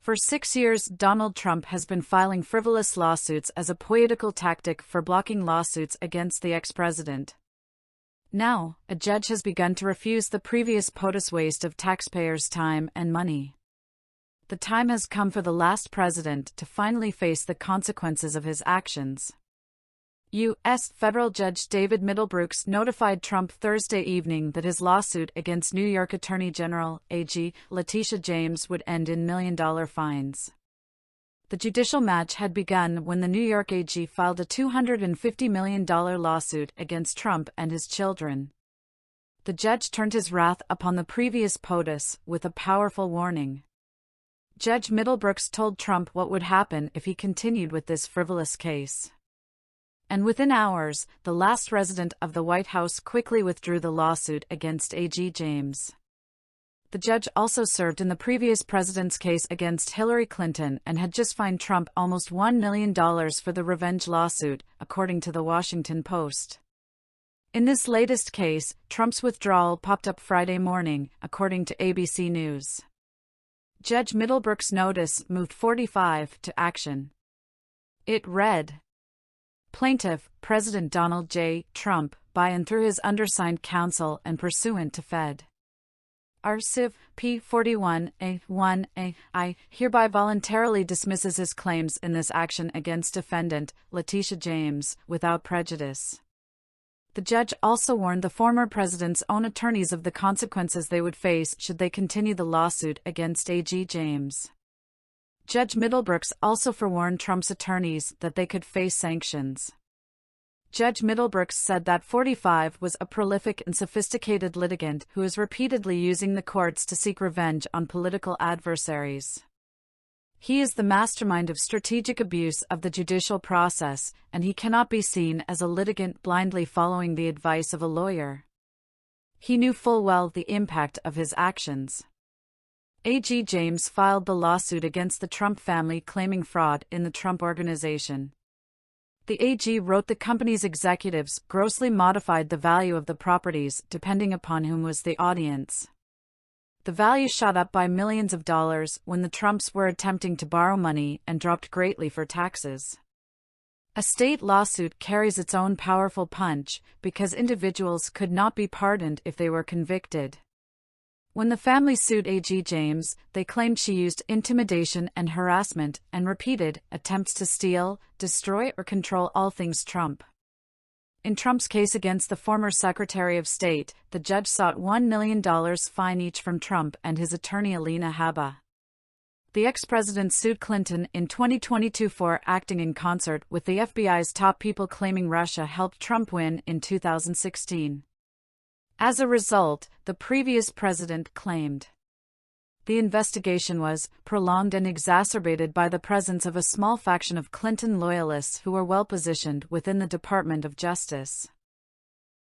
For 6 years, Donald Trump has been filing frivolous lawsuits as a political tactic for blocking lawsuits against the ex-president. Now, a judge has begun to refuse the previous POTUS waste of taxpayers' time and money. The time has come for the last president to finally face the consequences of his actions. U.S. Federal Judge David Middlebrookse notified Trump Thursday evening that his lawsuit against New York Attorney General AG Letitia James would end in million-dollar fines. The judicial match had begun when the New York AG filed a $250 million lawsuit against Trump and his children. The judge turned his wrath upon the previous POTUS with a powerful warning. Judge Middlebrookse told Trump what would happen if he continued with this frivolous case. And within hours, the last resident of the White House quickly withdrew the lawsuit against AG James. The judge also served in the previous president's case against Hillary Clinton and had just fined Trump almost $1 million for the revenge lawsuit, according to the Washington Post. In this latest case, Trump's withdrawal popped up Friday morning, according to ABC News. Judge Middlebrooks' notice moved 45 to action. It read: Plaintiff, President Donald J. Trump, by and through his undersigned counsel and pursuant to Fed. R. Civ. P. 41A1A, I hereby voluntarily dismisses his claims in this action against defendant, Letitia James, without prejudice. The judge also warned the former president's own attorneys of the consequences they would face should they continue the lawsuit against AG James. Judge Middlebrooks also forewarned Trump's attorneys that they could face sanctions. Judge Middlebrooks said that 45 was a prolific and sophisticated litigant who is repeatedly using the courts to seek revenge on political adversaries. He is the mastermind of strategic abuse of the judicial process, and he cannot be seen as a litigant blindly following the advice of a lawyer. He knew full well the impact of his actions. AG James filed the lawsuit against the Trump family claiming fraud in the Trump Organization. The AG wrote the company's executives grossly modified the value of the properties depending upon whom was the audience. The value shot up by millions of dollars when the Trumps were attempting to borrow money and dropped greatly for taxes. A state lawsuit carries its own powerful punch because individuals could not be pardoned if they were convicted. When the family sued AG James, they claimed she used intimidation and harassment and repeated attempts to steal, destroy, or control all things Trump. In Trump's case against the former Secretary of State, the judge sought $1 million fine each from Trump and his attorney Alina Habba. The ex-president sued Clinton in 2022 for acting in concert with the FBI's top people, claiming Russia helped Trump win in 2016. As a result, the previous president claimed the investigation was prolonged and exacerbated by the presence of a small faction of Clinton loyalists who were well positioned within the Department of Justice.